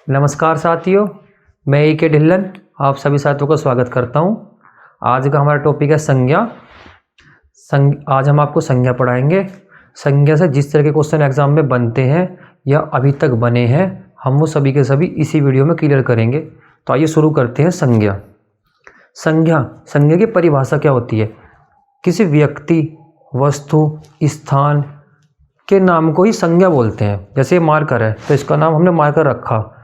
नमस्कार साथियों, मैं ए.के. ढिल्लन आप सभी साथियों का स्वागत करता हूं। आज का हमारा टॉपिक है संज्ञा। आज हम आपको संज्ञा पढ़ाएंगे। संज्ञा से जिस तरह के क्वेश्चन एग्जाम में बनते हैं या अभी तक बने हैं, हम वो सभी के सभी इसी वीडियो में क्लियर करेंगे। तो आइए शुरू करते हैं। संज्ञा की परिभाषा क्या होती है? किसी व्यक्ति, वस्तु, स्थान के नाम को ही संज्ञा बोलते हैं। जैसे ये मार्कर है तो इसका नाम हमने मार्कर रखा,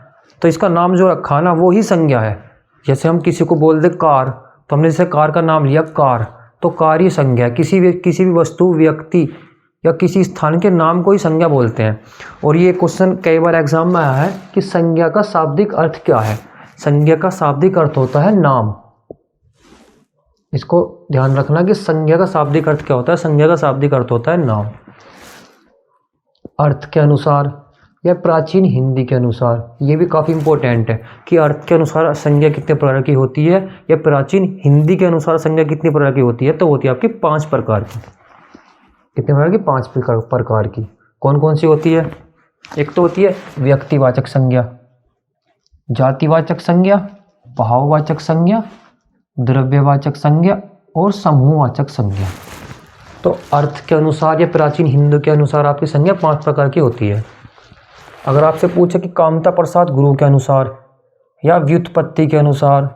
तो इसका नाम जो रखा ना वो ही संज्ञा है। जैसे हम किसी को बोल दे कार, तो हमने जैसे कार का नाम लिया कार, तो कार ही संज्ञा है। किसी भी वस्तु, व्यक्ति या किसी स्थान के नाम को ही संज्ञा बोलते हैं। और ये क्वेश्चन कई बार एग्जाम में आया है कि संज्ञा का शाब्दिक अर्थ क्या है। संज्ञा का शाब्दिक अर्थ होता है नाम। इसको ध्यान रखना कि संज्ञा का शाब्दिक अर्थ क्या होता है। संज्ञा का शाब्दिक अर्थ होता है नाम। अर्थ के अनुसार या प्राचीन हिंदी के अनुसार, ये भी काफ़ी इंपॉर्टेंट है कि अर्थ के अनुसार संज्ञा कितने प्रकार की होती है या प्राचीन हिंदी के अनुसार संज्ञा कितनी प्रकार की होती है। तो होती है आपकी 5 प्रकार की। कितने प्रकार की? 5 प्रकार की। कौन कौन सी होती है? एक तो होती है व्यक्तिवाचक संज्ञा, जातिवाचक संज्ञा, भाववाचक संज्ञा, द्रव्यवाचक संज्ञा और समूहवाचक संज्ञा। तो अर्थ के अनुसार या प्राचीन हिंदी के अनुसार आपकी संज्ञा 5 प्रकार की होती है। अगर आपसे पूछे कि कामता प्रसाद गुरु के अनुसार या व्युत्पत्ति के अनुसार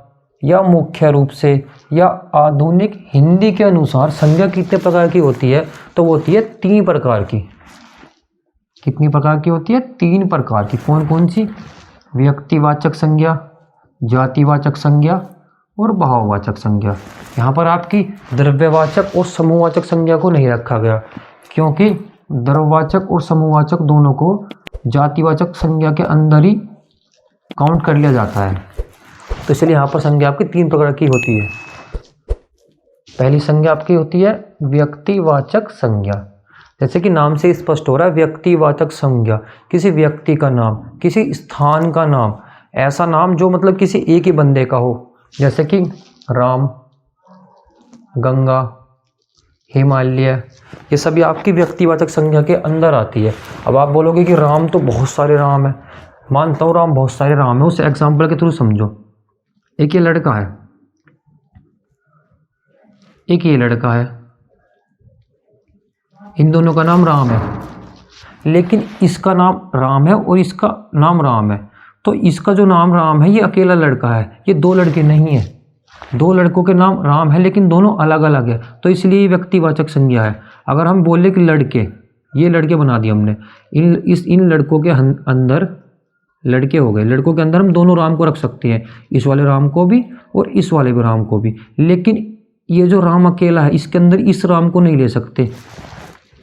या मुख्य रूप से या आधुनिक हिंदी के अनुसार संज्ञा कितने प्रकार की होती है, तो वो होती है 3 प्रकार की। कितनी प्रकार की होती है? 3 प्रकार की। कौन कौन सी? व्यक्तिवाचक संज्ञा, जातिवाचक संज्ञा और भाववाचक संज्ञा। यहाँ पर आपकी द्रव्यवाचक और समूहवाचक संज्ञा को नहीं रखा गया, क्योंकि द्रव्यवाचक और समूहवाचक दोनों को जातिवाचक संज्ञा के अंदर ही काउंट कर लिया जाता है। तो इसलिए यहाँ पर संज्ञा आपकी 3 प्रकार की होती है। पहली संज्ञा आपकी होती है व्यक्तिवाचक संज्ञा। जैसे कि नाम से स्पष्ट हो रहा है, व्यक्तिवाचक संज्ञा किसी व्यक्ति का नाम, किसी स्थान का नाम, ऐसा नाम जो मतलब किसी एक ही बंदे का हो। जैसे कि राम, गंगा, हिमालय, ये सभी आपकी व्यक्तिवाचक संज्ञा के अंदर आती है। अब आप बोलोगे कि राम तो बहुत सारे राम है। मानता हूँ राम बहुत सारे राम है, उस एग्जाम्पल के थ्रू समझो। एक ये लड़का है, एक ये लड़का है, इन दोनों का नाम राम है, लेकिन इसका नाम राम है और इसका नाम राम है। तो इसका जो नाम राम है ये अकेला लड़का है, ये 2 लड़के नहीं है। 2 लड़कों के नाम राम है लेकिन दोनों अलग अलग है, तो इसलिए ये व्यक्तिवाचक संज्ञा है। अगर हम बोले कि लड़के, ये लड़के बना दिए हमने, इन लड़कों के अंदर लड़के हो गए। लड़कों के अंदर हम दोनों राम को रख सकते हैं, इस वाले राम को भी और इस वाले भी राम को भी। लेकिन ये जो राम अकेला है, इसके अंदर इस राम को नहीं ले सकते।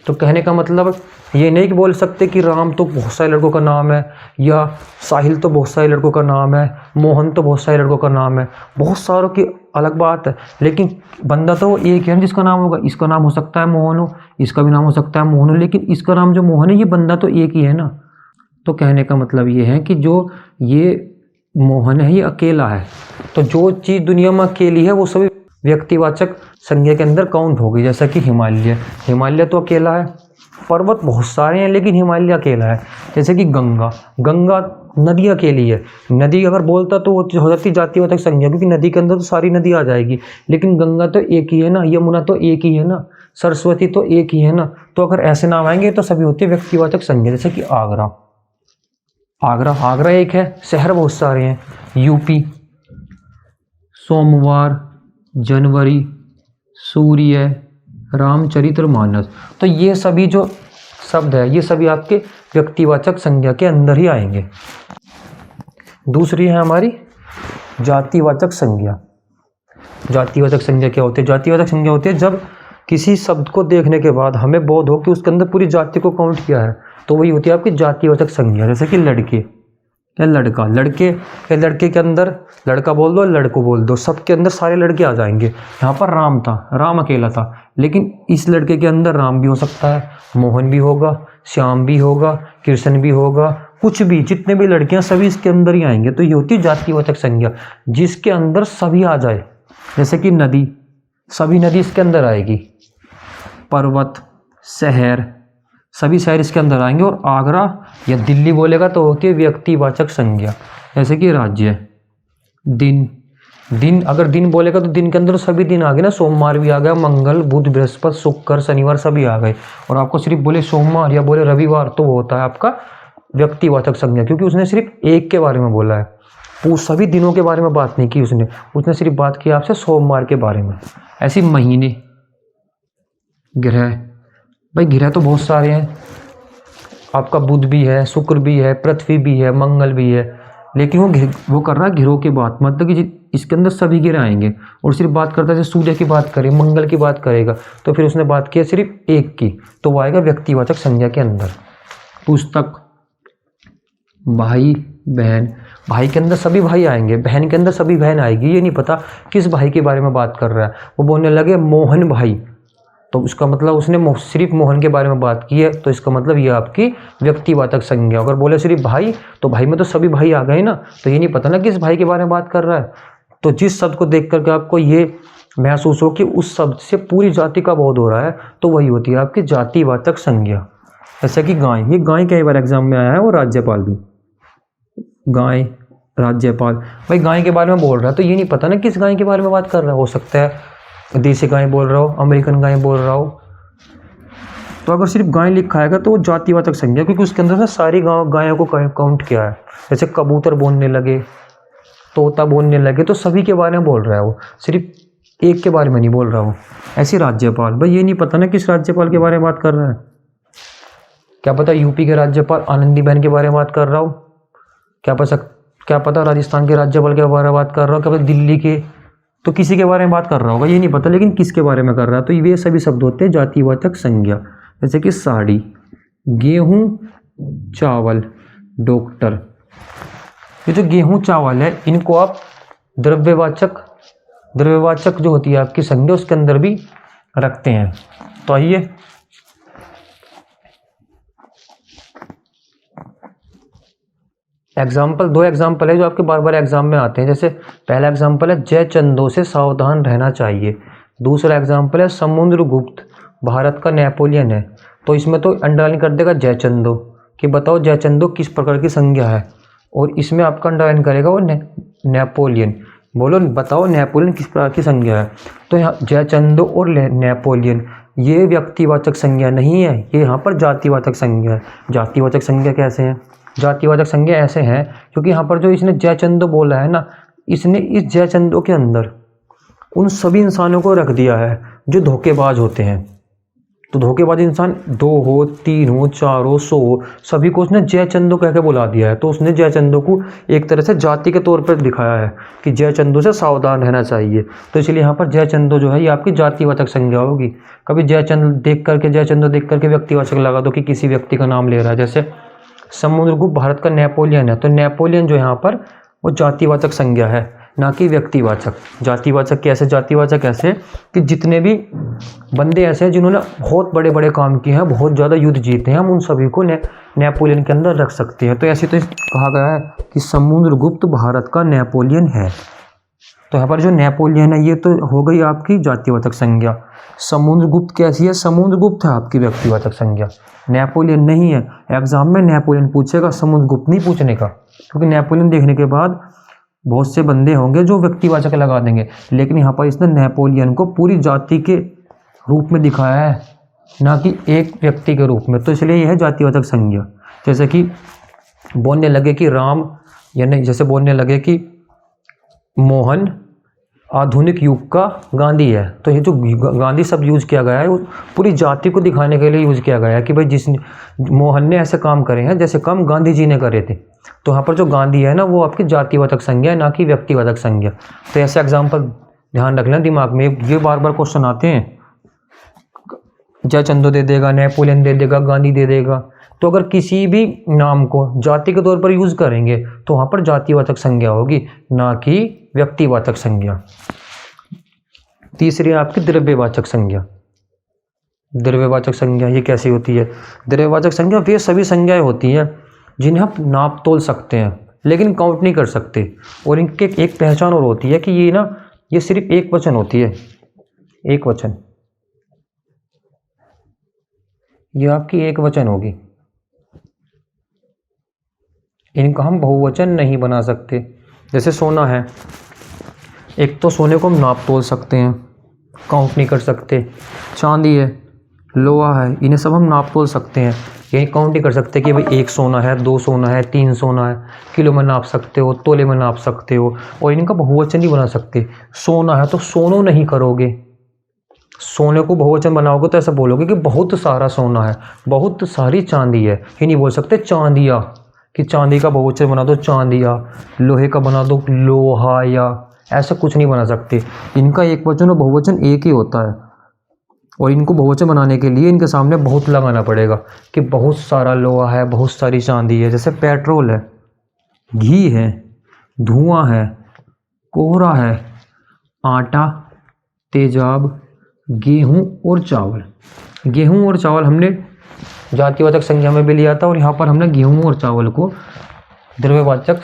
तो कहने का मतलब ये नहीं कि बोल सकते कि राम तो बहुत सारे लड़कों का नाम है, या साहिल तो बहुत सारे लड़कों का नाम है, मोहन तो बहुत सारे लड़कों का नाम है। बहुत सारों की अलग बात है, लेकिन बंदा तो एक है जिसका नाम होगा। इसका नाम हो सकता है मोहन हो, इसका भी नाम हो सकता है मोहन हो, लेकिन इसका नाम जो मोहन है ये बंदा तो एक ही है ना। तो कहने का मतलब ये है कि जो ये मोहन है ये अकेला है। तो जो चीज़ दुनिया में अकेली है वो सभी व्यक्तिवाचक संज्ञा के अंदर काउंट होगी। जैसा कि हिमालय तो अकेला है, पर्वत बहुत सारे हैं लेकिन हिमालय अकेला है। जैसे कि गंगा नदी अकेली है। नदी अगर बोलता तो वो हो जाती जातिवाचक संज्ञा, क्योंकि नदी के अंदर तो सारी नदी आ जाएगी, लेकिन गंगा तो एक ही है ना, यमुना तो एक ही है ना, सरस्वती तो एक ही है ना। तो अगर ऐसे नाम आएंगे तो सभी होती है व्यक्तिवाचक संज्ञा। जैसे कि आगरा एक है, शहर बहुत सारे हैं। यूपी, सोमवार, जनवरी, सूर्य, रामचरितमानस। तो ये सभी जो शब्द है ये सभी आपके व्यक्तिवाचक संज्ञा के अंदर ही आएंगे। दूसरी है हमारी जातिवाचक संज्ञा। जातिवाचक संज्ञा क्या होती है? जातिवाचक संज्ञा होती है जब किसी शब्द को देखने के बाद हमें बोध हो कि उसके अंदर पूरी जाति को काउंट किया है, तो वही होती है आपकी जातिवाचक संज्ञा। जैसे कि लड़के या लड़का, लड़के के अंदर लड़का बोल दो, लड़को बोल दो, सबके अंदर सारे लड़के आ जाएंगे। यहाँ पर राम था, राम अकेला था, लेकिन इस लड़के के अंदर राम भी हो सकता है, मोहन भी होगा, श्याम भी होगा, कृष्ण भी होगा, कुछ भी, जितने भी लड़कियां सभी इसके अंदर ही आएंगे। तो ये होती है जातिवाचक संज्ञा, जिसके अंदर सभी आ जाए। जैसे कि नदी, सभी नदी इसके अंदर आएगी। पर्वत, शहर, सभी शहर इसके अंदर आएंगे। और आगरा या दिल्ली बोलेगा तो होती है व्यक्तिवाचक संज्ञा। जैसे कि राज्य, दिन, दिन अगर दिन बोलेगा तो दिन के अंदर सभी दिन आ गए ना, सोमवार भी आ गया, मंगल बुध बृहस्पति शुक्र शनिवार सभी आ गए। और आपको सिर्फ बोले सोमवार या बोले रविवार तो वो होता है आपका व्यक्तिवाचक संज्ञा, क्योंकि उसने सिर्फ एक के बारे में बोला है, वो सभी दिनों के बारे में बात नहीं की उसने सिर्फ बात की आपसे सोमवार के बारे में। ऐसी महीने, ग्रह, भाई ग्रह तो बहुत सारे हैं, आपका बुध भी है, शुक्र भी है, पृथ्वी भी है, मंगल भी है, लेकिन वो कर रहा है ग्रहों की बात, मतलब कि इसके अंदर सभी ग्रह आएंगे। और सिर्फ बात करता है, जैसे सूर्य की बात करे, मंगल की बात करेगा, तो फिर उसने बात की सिर्फ एक की, तो वो आएगा व्यक्तिवाचक संज्ञा के अंदर। पुस्तक, भाई बहन, भाई के अंदर सभी भाई आएंगे, बहन के अंदर सभी बहन आएगी, ये नहीं पता किस भाई के बारे में बात कर रहा है। वो बोलने लगे मोहन भाई, तो उसका मतलब उसने सिर्फ मोहन के बारे में बात की है, तो इसका मतलब ये आपकी व्यक्तिवाचक संज्ञा। अगर बोले सिर्फ भाई, तो भाई में तो सभी भाई आ गए ना, तो ये नहीं पता ना किस भाई के बारे में बात कर रहा है। तो जिस शब्द को देख करके आपको ये महसूस हो कि उस शब्द से पूरी जाति का बोध हो रहा है, तो वही होती है आपकी जातिवाचक संज्ञा। जैसे कि गाय, ये गाय कई बार एग्जाम में आया है, और राज्यपाल भी, गाय, राज्यपाल, भाई गाय के बारे में बोल रहा है, तो ये नहीं पता ना किस गाय के बारे में बात कर रहा है। हो सकता है देसी गाय बोल रहा हो, अमेरिकन गाय बोल रहा हो। तो अगर सिर्फ गाय लिखा आएगा तो वो जातिवाचक संज्ञा, क्योंकि उसके अंदर ना सारी गायों को काउंट किया है। जैसे कबूतर बोलने लगे, तोता बोलने लगे, तो सभी के बारे में बोल रहा है वो, सिर्फ एक के बारे में नहीं बोल रहा हो। ऐसी राज्यपाल, भाई ये नहीं पता ना किस राज्यपाल के बारे में बात कर रहा है। क्या पता यूपी के राज्यपाल आनंदीबेन के बारे में बात कर रहा हो, क्या पता राजस्थान के राज्यपाल के बारे में बात कर रहा हो, क्या पता दिल्ली के, तो किसी के बारे में बात कर रहा होगा, ये नहीं पता, लेकिन किसके बारे में कर रहा है। तो ये सभी शब्द होते हैं जातिवाचक संज्ञा। जैसे कि साड़ी, गेहूं, चावल, डॉक्टर। ये जो गेहूं चावल है, इनको आप द्रव्यवाचक जो होती है आपकी संज्ञा, उसके अंदर भी रखते हैं। तो आइए एग्जाम्पल, दो एग्जाम्पल है जो आपके बार बार एग्जाम में आते हैं। जैसे पहला एग्जाम्पल है जय चंदों से सावधान रहना चाहिए। दूसरा एग्जाम्पल है समुद्रगुप्त भारत का नेपोलियन है। तो इसमें तो अंडरलाइन कर देगा जय चंदो, कि बताओ जय चंदो किस प्रकार की संज्ञा है, और इसमें आपका अंडरलाइन करेगा वो नेपोलियन। बोलो बताओ नेपोलियन किस प्रकार की संज्ञा है। तो यहाँ जय चंदो और नेपोलियन ये व्यक्तिवाचक संज्ञा नहीं है, ये यहाँ पर जातिवाचक संज्ञा है। जातिवाचक संज्ञा कैसे है? जातिवाचक संज्ञा ऐसे हैं क्योंकि यहाँ पर जो इसने जयचंदो बोला है ना, इसने इस जयचंदो के अंदर उन सभी इंसानों को रख दिया है जो धोखेबाज होते हैं। तो धोखेबाज इंसान 2 हो, 3 हो, 4 हो, 100 हो, सभी को उसने जयचंदो कह के बुला दिया है। तो उसने जयचंदो को एक तरह से जाति के तौर पर दिखाया है कि जयचंदो से सावधान रहना चाहिए। तो इसलिए यहाँ पर जयचंदो जो है ये आपकी जातिवाचक संज्ञा होगी। कभी जयचंदो देख करके व्यक्तिवाचक लगा दो कि किसी व्यक्ति का नाम ले रहा है। जैसे समुद्रगुप्त भारत का नेपोलियन है, तो नेपोलियन जो यहाँ पर वो जातिवाचक संज्ञा है, ना कि व्यक्तिवाचक। जातिवाचक कैसे कि जितने भी बंदे ऐसे हैं जिन्होंने बहुत बड़े बड़े काम किए हैं, बहुत ज़्यादा युद्ध जीते हैं, हम उन सभी को नेपोलियन के अंदर रख सकते हैं। तो ऐसे तो कहा गया है कि समुद्रगुप्त भारत का नेपोलियन है। तो यहाँ पर जो नेपोलियन है ये तो हो गई आपकी जातिवाचक संज्ञा। समुद्रगुप्त कैसी है? समुद्रगुप्त है आपकी व्यक्तिवाचक संज्ञा, नेपोलियन नहीं है। एग्जाम में नेपोलियन पूछेगा, समुद्रगुप्त नहीं पूछने का, क्योंकि नेपोलियन देखने के बाद बहुत से बंदे होंगे जो व्यक्तिवाचक लगा देंगे, लेकिन यहाँ पर इसने नेपोलियन को पूरी जाति के रूप में दिखाया है, ना कि एक व्यक्ति के रूप में। तो इसलिए यह है जातिवाचक संज्ञा। जैसे कि बोलने लगे कि राम, यानी जैसे बोलने लगे कि मोहन आधुनिक युग का गांधी है, तो ये जो गांधी शब्द यूज़ किया गया है वो पूरी जाति को दिखाने के लिए यूज़ किया गया है कि भाई जिसने मोहन ने ऐसे काम करे हैं जैसे काम गांधी जी ने करे थे। तो यहाँ पर जो गांधी है ना वो आपकी जातिवाचक संज्ञा है, ना कि व्यक्तिवाचक संज्ञा। तो ऐसे एग्जाम्पल ध्यान रख लें दिमाग में, ये बार बार क्वेश्चन आते हैं। जयचंदो दे देगा, नेपोलियन दे देगा, गांधी दे देगा। तो अगर किसी भी नाम को जाति के तौर पर यूज़ करेंगे तो वहाँ पर जातिवाचक संज्ञा होगी, ना कि व्यक्तिवाचक संज्ञा। तीसरी आपकी द्रव्यवाचक संज्ञा। द्रव्यवाचक संज्ञा ये कैसी होती है? द्रव्यवाचक संज्ञा वे सभी संज्ञाएं होती हैं जिन्हें आप नाप तोल सकते हैं लेकिन काउंट नहीं कर सकते। और इनके एक पहचान और होती है कि ये सिर्फ एक वचन होती है, एक वचन, ये आपकी एक वचन होगी। इनका हम बहुवचन नहीं बना सकते। जैसे सोना है, एक तो सोने को हम नाप तोल सकते हैं, काउंट नहीं कर सकते। चांदी है, लोहा है, इन्हें सब हम नाप तोल सकते हैं, ये काउंट नहीं कर सकते कि भाई 1 सोना है, 2 सोना है, 3 सोना है। किलो में नाप सकते हो, तोले में नाप सकते हो, और इनका बहुवचन नहीं बना सकते। सोना है तो सोनो नहीं करोगे, सोने को बहुवचन बनाओगे तो ऐसा बोलोगे कि बहुत सारा सोना है, बहुत सारी चांदी है। ये नहीं बोल सकते चांदिया, कि चांदी का बहुवचन बना दो चांदिया, लोहे का बना दो लोहा, या ऐसा कुछ नहीं बना सकते। इनका एक वचन और बहुवचन एक ही होता है, और इनको बहुवचन बनाने के लिए इनके सामने बहुत लगाना पड़ेगा कि बहुत सारा लोहा है, बहुत सारी चांदी है। जैसे पेट्रोल है, घी है, धुआं है, कोहरा है, आटा, तेजाब, गेहूं और चावल। गेहूं और चावल हमने जातिवाचक संज्ञा में भी लिया था, और यहाँ पर हमने गेहूं और चावल को द्रव्यवाचक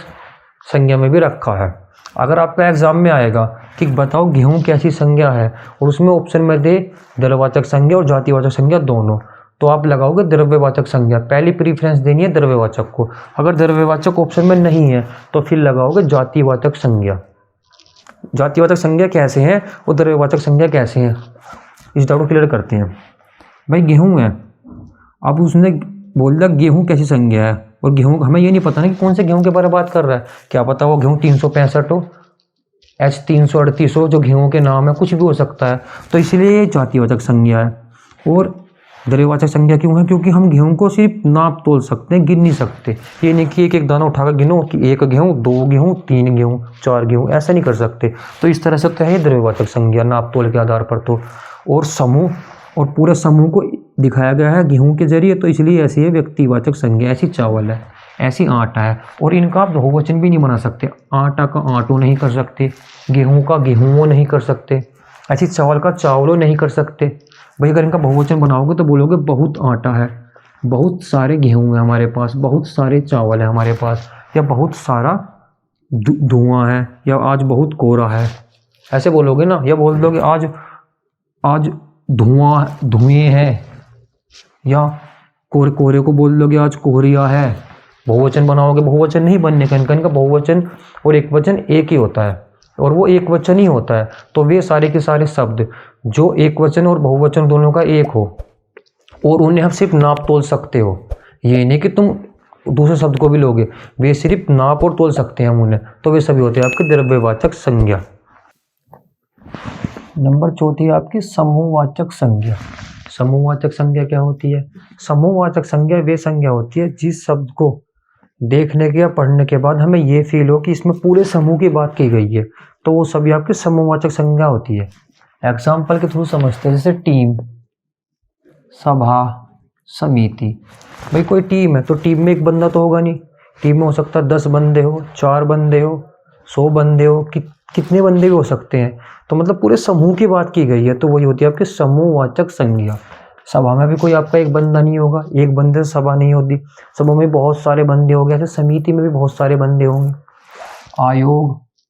संज्ञा में भी रखा है। अगर आपका एग्जाम में आएगा कि बताओ गेहूं कैसी संज्ञा है, और उसमें ऑप्शन में दे द्रव्यवाचक संज्ञा और जातिवाचक संज्ञा दोनों, तो आप लगाओगे द्रव्यवाचक संज्ञा। पहली प्रीफरेंस देनी है द्रव्यवाचक को। अगर द्रव्यवाचक ऑप्शन में नहीं है तो फिर लगाओगे जातिवाचक संज्ञा। जातिवाचक संज्ञा कैसे हैं और द्रव्यवाचक संज्ञा कैसे हैं, इस डाउट को क्लियर करते हैं। भाई गेहूं है, अब उसने बोल दिया गेहूं कैसी संज्ञा है, और गेहूं हमें ये नहीं पता ना कि कौन से गेहूं के बारे में बात कर रहा है। क्या पता वो गेहूं 365 हो, H338 हो, जो गेहूं के नाम है, कुछ भी हो सकता है। तो इसलिए ये जातिवाचक संज्ञा है। और द्रव्यवाचक संज्ञा क्यों है? क्योंकि हम गेहूं को सिर्फ नाप तोल सकते हैं, गिन नहीं सकते। ये नहीं कि एक एक दाना उठाकर गिनो कि 1 गेहूं, 2 गेहूं, 3 गेहूं, 4 गेहूं, ऐसा नहीं कर सकते। तो इस तरह से तो है द्रव्यवाचक संज्ञा नाप तोल के आधार पर। तो और समूह, और पूरे समूह को दिखाया गया है गेहूं के जरिए, तो इसलिए ऐसी है व्यक्तिवाचक संज्ञा। ऐसी चावल है, ऐसी आटा है, और इनका आप बहुवचन भी नहीं बना सकते। आटा का आटो नहीं कर सकते, गेहूं का गेहूं नहीं कर सकते, ऐसी चावल का चावलो नहीं कर सकते। भाई अगर इनका बहुवचन बनाओगे तो बोलोगे बहुत आटा है, बहुत सारे गेहूं है हमारे पास, बहुत सारे चावल है हमारे पास, या बहुत सारा धुआं है, या आज बहुत कोहरा है, ऐसे बोलोगे ना। या बोल दोगे आज धुएं हैं, या कोहरे को बोल दोगे आज कोहरिया है। बहुवचन बनाओगे, बहुवचन नहीं बनने का। इनका बहुवचन और एक वचन एक ही होता है, और वो एक वचन ही होता है। तो वे सारे के सारे शब्द जो एक वचन और बहुवचन दोनों का एक हो, और उन्हें आप सिर्फ नाप तोल सकते हो, ये नहीं कि तुम दूसरे शब्द को भी लोगे, वे सिर्फ नाप और तोल सकते हैं हम उन्हें, तो वे सभी होते हैं आपके द्रव्यवाचक संज्ञा। नंबर 4 है आपकी समूहवाचक संज्ञा। समूहवाचक संज्ञा क्या होती है? समूहवाचक संज्ञा वे संज्ञा होती है जिस शब्द को देखने के या पढ़ने के बाद हमें ये फील हो कि इसमें पूरे समूह की बात की गई है, तो वो सभी आपकी समूहवाचक संज्ञा होती है। एग्जाम्पल के थ्रू समझते हैं, जैसे टीम, सभा, समिति। भाई कोई टीम है तो टीम में एक बंदा तो होगा नहीं, टीम में हो सकता है 10 बंदे हो, 4 बंदे हो, 100 बंदे हो, कितने बंदे भी हो सकते हैं। तो मतलब पूरे समूह की बात की गई है, तो वही होती है आपकी समूहवाचक संज्ञा। सभा में भी कोई आपका एक बंदा नहीं होगा, एक बंदे से सभा नहीं होती, सभा में बहुत सारे बंदे हो गए। ऐसे समिति में भी बहुत सारे बंदे होंगे।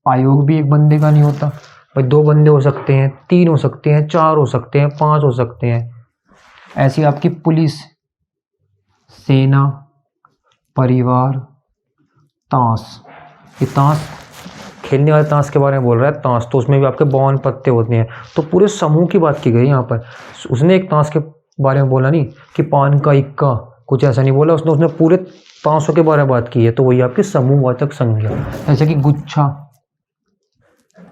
आयोग भी एक बंदे का नहीं होता, भाई 2 बंदे हो सकते हैं, 3 हो सकते हैं, 4 हो सकते हैं, 5 हो सकते हैं। ऐसी आपकी पुलिस, सेना, परिवार, ताश। ये ताश खेलने वाले ताश के बारे में बोल रहा है, ताश, तो उसमें भी आपके 52 पत्ते होते हैं। तो पूरे समूह की बात की गई यहाँ पर। उसने एक ताश के बारे में बोला नहीं कि पान का इक्का, कुछ ऐसा नहीं बोला उसने पूरे ताशों के बारे में बात की है, तो वही आपकी समूहवाचक संज्ञा। जैसे कि गुच्छा,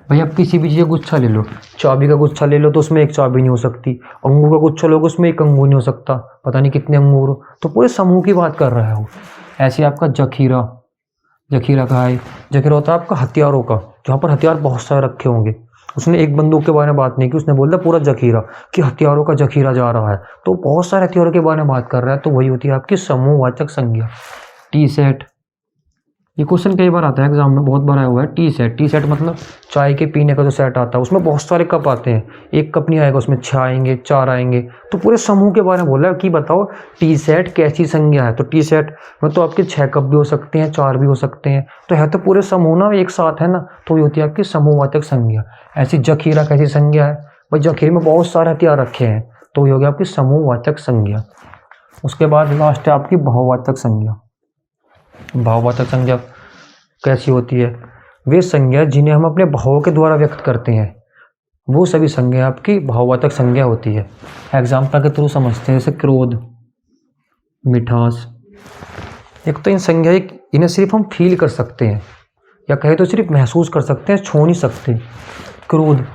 भाई आप किसी भी चीज़ का गुच्छा ले लो, चाबी का गुच्छा ले लो तो उसमें एक चाबी नहीं हो सकती, अंगूर का गुच्छा लोगे उसमें एक अंगूर नहीं हो सकता, पता नहीं कितने अंगूर हो। तो पूरे समूह की बात कर रहा है वो। ऐसे आपका जखीरा, जखीरा का है, जखीरा होता है आपका हथियारों का, जहाँ पर हथियार बहुत सारे रखे होंगे। उसने एक बंदूक के बारे में बात नहीं की, उसने बोल दिया पूरा जखीरा, कि हथियारों का जखीरा जा रहा है, तो बहुत सारे हथियारों के बारे में बात कर रहा है, तो वही होती है आपकी समूहवाचक संज्ञा। टी सेट, ये क्वेश्चन कई बार आता है एग्जाम में, बहुत बार आया हुआ है। टी सेट मतलब चाय के पीने का जो सेट आता है, उसमें बहुत सारे कप आते हैं, एक कप नहीं आएगा, उसमें 6 आएंगे, 4 आएंगे। तो पूरे समूह के बारे में बोला है कि बताओ टी सेट कैसी संज्ञा है। तो टी सेट में तो आपके 6 कप भी हो सकते हैं, 4 भी हो सकते हैं, तो है तो पूरे समूह ना एक साथ है ना, तो ये होती है आपकी समूहवाचक संज्ञा। ऐसी जखीरा कैसी संज्ञा है? भाई जखीरे में बहुत सारे हथियार रखे हैं, तो ये हो गया आपकी समूहवाचक संज्ञा। उसके बाद लास्ट है आपकी बहुवाचक संज्ञा। भाववाचक संज्ञा कैसी होती है? वे संज्ञा जिन्हें हम अपने भावों के द्वारा व्यक्त करते हैं, वो सभी संज्ञा आपकी भाववाचक संज्ञा होती है। एग्जाम्पल के थ्रू समझते हैं, जैसे क्रोध, मिठास। एक तो इन संज्ञा इन्हें सिर्फ हम फील कर सकते हैं, या कहे तो सिर्फ महसूस कर सकते हैं, छू नहीं सकते। क्रोध,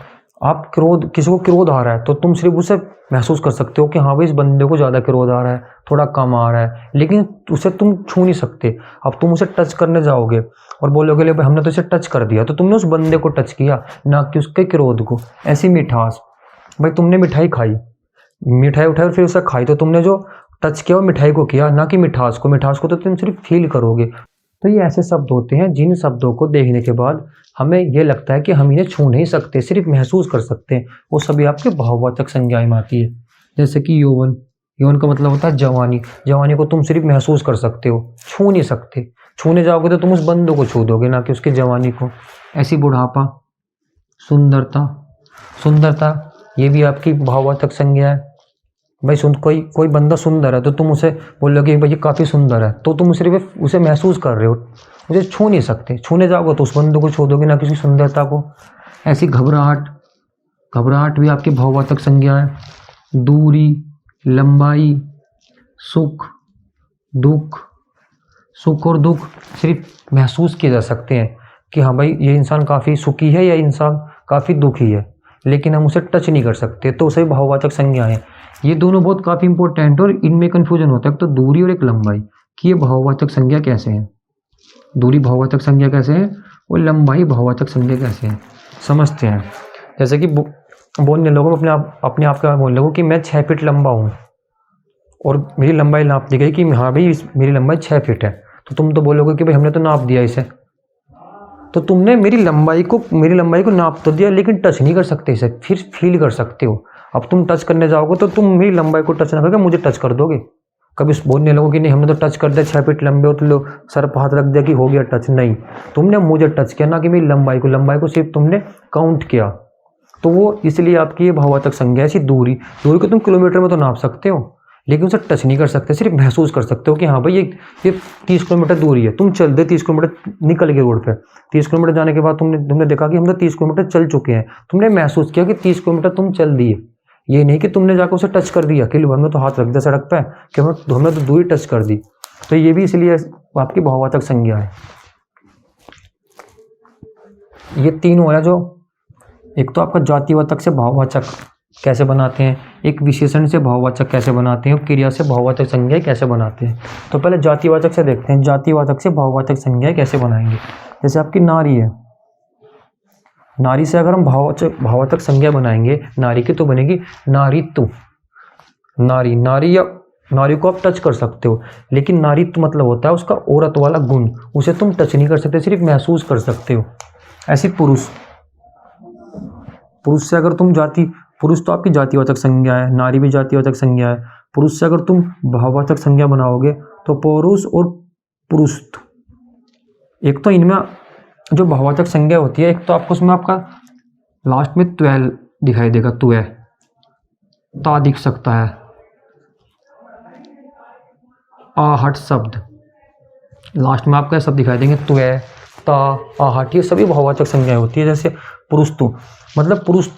आप किसी को क्रोध आ रहा है तो तुम सिर्फ उसे महसूस कर सकते हो कि हाँ भाई इस बंदे को ज़्यादा क्रोध आ रहा है, थोड़ा कम आ रहा है, लेकिन उसे तुम छू नहीं सकते। अब तुम उसे टच करने जाओगे और बोलोगे ले भाई हमने तो इसे टच कर दिया, तो तुमने उस बंदे को टच किया, ना कि उसके क्रोध को। ऐसी मिठास, भाई तुमने मिठाई खाई, मिठाई उठाई और फिर उसे खाई, तो तुमने जो टच किया वो मिठाई को किया, ना कि मिठास को। मिठास को तो तुम सिर्फ फील करोगे। तो ये ऐसे शब्द होते हैं जिन शब्दों को देखने के बाद हमें ये लगता है कि हम इन्हें छू नहीं सकते, सिर्फ महसूस कर सकते हैं। वो सभी आपके भाववाचक संज्ञाएं में आती है। जैसे कि यौवन, यौवन का मतलब होता है जवानी। जवानी को तुम सिर्फ महसूस कर सकते हो, छू नहीं सकते। छूने जाओगे तो तुम उस बंदे को छू दोगे, ना कि उसकी जवानी को। ऐसी बुढ़ापा, सुंदरता, सुंदरता ये भी आपकी भाववाचक संज्ञा है। भाई कोई बंदा सुंदर है तो तुम उसे बोलोगे भाई ये काफ़ी सुंदर है, तो तुम सिर्फ उसे महसूस कर रहे हो, उसे छू नहीं सकते। छूने जाओगे तो उस बंदे को छू दोगे, ना किसी सुंदरता को। ऐसी घबराहट, घबराहट भी आपकी भाववाचक संज्ञा है। दूरी, लंबाई, सुख, दुख। सुख और दुख सिर्फ महसूस किए जा सकते हैं कि हाँ भाई ये इंसान काफ़ी सुखी है या इंसान काफ़ी दुखी है, लेकिन हम उसे टच नहीं कर सकते, तो उसे भाववाचक संज्ञा है। ये दोनों बहुत काफ़ी इंपॉर्टेंट, और इनमें कन्फ्यूजन होता है। तो दूरी और एक लंबाई कि ये भाववाचक संज्ञा कैसे हैं, दूरी भाववाचक संज्ञा कैसे है और लंबाई भाववाचक संज्ञा कैसे है, समझते हैं। जैसे कि बोलने लोगों अपने आप का बोलने लगो कि मैं 6 फीट लंबा हूँ और मेरी लंबाई नाप दी गई कि हाँ भाई मेरी लंबाई 6 फीट है, तो तुम तो बोलोगे कि भाई हमने तो नाप दिया इसे। तो तुमने मेरी लंबाई को नाप तो दिया, लेकिन टच नहीं कर सकते इसे, फिर फील कर सकते हो। अब तुम टच करने जाओगे तो तुम मेरी लंबाई को टच ना करके मुझे टच कर दोगे। कभी बोलने लगो कि नहीं हमने तो टच कर दिया, 6 फीट लंबे हो, तो लो सर पर हाथ रख दिया कि हो गया टच। नहीं, तुमने मुझे टच किया, ना कि मेरी लंबाई को सिर्फ तुमने काउंट किया। तो वो इसलिए आपकी ये भाववाचक संज्ञा। ऐसी दूरी को तुम किलोमीटर में तो नाप सकते हो, लेकिन उसे टच नहीं कर सकते, सिर्फ महसूस कर सकते हो कि हाँ भाई ये 30 किलोमीटर दूरी है। तुम चल दे 30 किलोमीटर, निकल गए रोड पे। 30 किलोमीटर जाने के बाद तुमने देखा कि हम तो 30 किलोमीटर चल चुके हैं। तुमने महसूस किया कि 30 किलोमीटर तुम चल दिए। ये नहीं कि तुमने जाकर उसे टच कर दिया, कि हमने तो हाथ रख दिया सड़क पे कि हमने तो दूरी टच कर दी। तो ये भी इसलिए आपकी भाववाचक संज्ञा है। ये 3 हो रहा जो, एक तो आपका जातिवाचक से भाववाचक कैसे बनाते हैं, एक विशेषण से भाववाचक कैसे बनाते हैं, और क्रिया से भाववाचक संज्ञाएं कैसे बनाते हैं। तो पहले जातिवाचक से देखते हैं, जातिवाचक से भाववाचक संज्ञाएं कैसे बनाएंगे। जैसे आपकी नारी है, नारी से अगर हम भाववाचक संज्ञा बनाएंगे नारी की, तो बनेगी नारीत्व। नारी को आप टच कर सकते हो, लेकिन नारीत्व मतलब होता है उसका औरत वाला गुण, उसे तुम टच नहीं कर सकते, सिर्फ महसूस कर सकते हो। ऐसी पुरुष से अगर तुम पुरुष तो आपकी जातिवाचक संज्ञा है, नारी भी जातिवाचक संज्ञा है। पुरुष से अगर तुम भाववाचक संज्ञा बनाओगे तो पौरुष और पुरुष। एक तो इनमें जो भाववाचक संज्ञा होती है, एक तो आपको उसमें आपका लास्ट में त्वैल दिखाई देगा, ता दिख सकता है। आहट शब्द लास्ट में आपका शब्द दिखाई देंगे, त्वै, ता, आहट, ये सभी भाववाचक संज्ञाएं होती है। जैसे पुरुषत्व मतलब पुरुष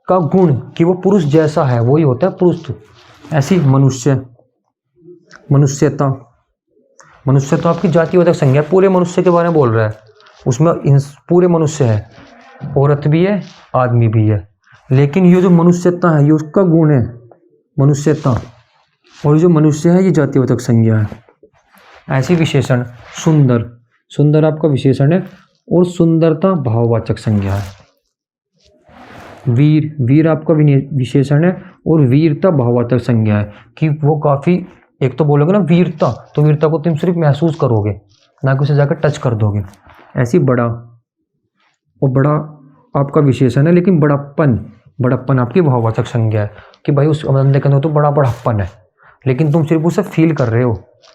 का गुण कि वो पुरुष जैसा है, वही होता है पुरुषत्व। ऐसी मनुष्यता आपकी जातिवाचक संज्ञा, पूरे मनुष्य के बारे में बोल रहा है, उसमें पूरे मनुष्य है, औरत भी है, आदमी भी है। लेकिन ये जो मनुष्यता है ये उसका गुण है, मनुष्यता, और ये जो मनुष्य है ये जातिवाचक संज्ञा है। ऐसी विशेषण सुंदर आपका विशेषण है, और सुंदरता भाववाचक संज्ञा है। वीर आपका विशेषण है, और वीरता भाववाचक संज्ञा है कि वो काफ़ी, एक तो बोलोगे ना वीरता, तो वीरता को तुम सिर्फ महसूस करोगे, ना कि उसे जाकर टच कर दोगे। ऐसी बड़ा आपका विशेषण है, लेकिन बड़प्पन आपकी भाववाचक संज्ञा है कि भाई उस बंदे के अंदर तो बड़प्पन है, लेकिन तुम सिर्फ उसे फील कर रहे हो,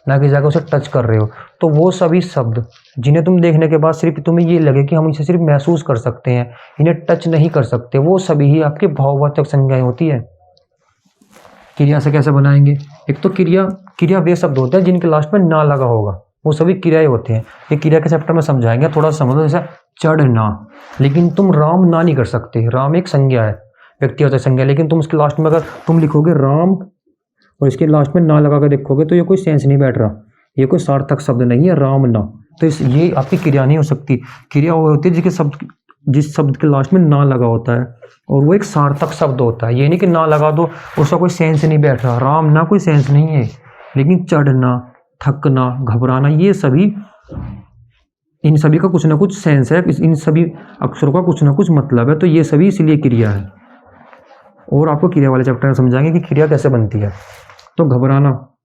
ना कि जाकर उसे टच कर रहे हो। तो वो सभी शब्द जिन्हें तुम देखने के बाद सिर्फ तुम्हें ये लगे कि हम इसे सिर्फ महसूस कर सकते हैं, इन्हें टच नहीं कर सकते, वो सभी ही आपकी भाववाचक संज्ञाएं होती है। क्रिया से कैसे बनाएंगे, एक तो क्रिया वे शब्द होते हैं जिनके लास्ट में ना लगा होगा, वो सभी क्रियाएं होते हैं। ये क्रिया के चैप्टर में समझाएंगे, थोड़ा समझो। जैसे चढ़ना, लेकिन तुम राम ना नहीं कर सकते। राम एक संज्ञा है, व्यक्तिगत संज्ञा, लेकिन तुम इसके लास्ट में अगर तुम लिखोगे राम और इसके लास्ट में ना लगा कर देखोगे तो ये कोई सेंस नहीं बैठ रहा, ये कोई सार्थक शब्द नहीं है राम ना। तो ये आपकी क्रिया नहीं हो सकती। क्रिया वो होती है जिस शब्द के लास्ट में ना लगा होता है और वो एक सार्थक शब्द होता है। ये नहीं कि ना लगा दो उसका कोई सेंस नहीं बैठ रहा। राम ना कोई सेंस नहीं है, लेकिन चढ़ना, थकना, घबराना, ये सभी, इन सभी का कुछ ना कुछ सेंस है, इन सभी अक्षरों का कुछ ना कुछ मतलब है। तो ये सभी इसलिए क्रिया है। और आपको क्रिया वाले चैप्टर में समझाएंगे कि क्रिया कैसे बनती है। तो घबराना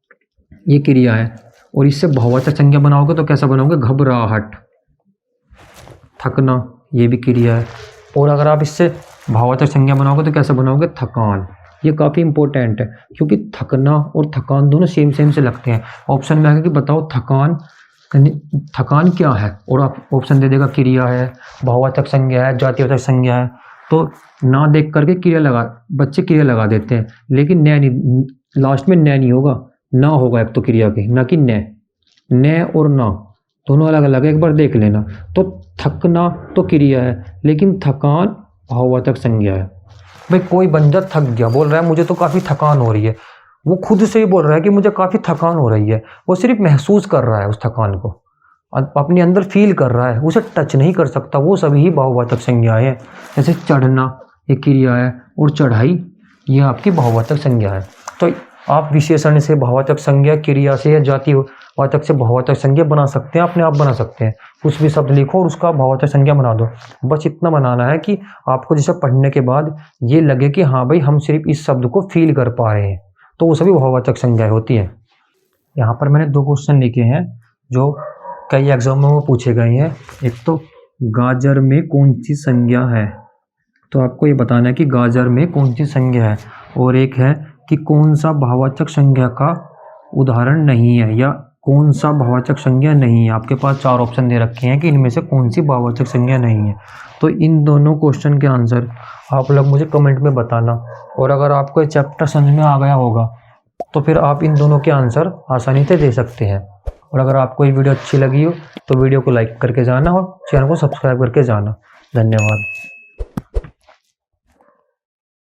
ये क्रिया है, और इससे बहुवचन संज्ञा बनाओगे तो कैसा बनाओगे? घबराहट। थकना ये भी क्रिया है, और अगर आप इससे भाववाचक संज्ञा बनाओगे तो कैसे बनाओगे? थकान। ये काफ़ी इंपॉर्टेंट है, क्योंकि थकना और थकान दोनों सेम से लगते हैं। ऑप्शन में आएगा कि बताओ थकान क्या है, और आप ऑप्शन दे देगा क्रिया है, बहुवचक संज्ञा है, जातिवाचक संज्ञा है। तो ना देख करके बच्चे क्रिया लगा देते हैं, लेकिन न नहीं, लास्ट में न नहीं होगा, ना होगा एक तो क्रिया के, ना कि न और ना दोनों अलग अलग है, एक बार देख लेना। तो थकना तो क्रिया है, लेकिन थकान भाववाचक संज्ञा है। भाई कोई बंदा थक गया, बोल रहा है मुझे तो काफ़ी थकान हो रही है, वो खुद से ही बोल रहा है कि मुझे काफ़ी थकान हो रही है। वो सिर्फ महसूस कर रहा है उस थकान को, अपने अंदर फील कर रहा है, उसे टच नहीं कर सकता। वो सभी ही भाववाचक संज्ञाएं हैं। जैसे चढ़ना ये क्रिया है, और चढ़ाई ये आपकी भाववाचक संज्ञा है। तो आप विशेषण से भाववाचक संज्ञा, क्रिया से या जातिवाचक से भाववाचक संज्ञा बना सकते हैं, अपने आप बना सकते हैं। कुछ भी शब्द लिखो और उसका भाववाचक संज्ञा बना दो। बस इतना बनाना है कि आपको जैसे पढ़ने के बाद ये लगे कि हाँ भाई हम सिर्फ इस शब्द को फील कर पा रहे हैं, तो वो सभी भाववाचक संज्ञाएं होती है। यहाँ पर मैंने 2 क्वेश्चन लिखे हैं जो कई एग्जामों में पूछे गए हैं। एक तो गाजर में कौन सी संज्ञा है, तो आपको ये बताना है कि गाजर में कौन सी संज्ञा है। और एक है कि कौन सा भाववाचक संज्ञा का उदाहरण नहीं है, या कौन सा भाववाचक संज्ञा नहीं है। आपके पास 4 ऑप्शन दे रखे हैं कि इनमें से कौन सी भाववाचक संज्ञा नहीं है। तो इन दोनों क्वेश्चन के आंसर आप लोग मुझे कमेंट में बताना। और अगर आपको ये चैप्टर समझ में आ गया होगा तो फिर आप इन दोनों के आंसर आसानी से दे सकते हैं। और अगर आपको ये वीडियो अच्छी लगी हो तो वीडियो को लाइक करके जाना और चैनल को सब्सक्राइब करके जाना। धन्यवाद।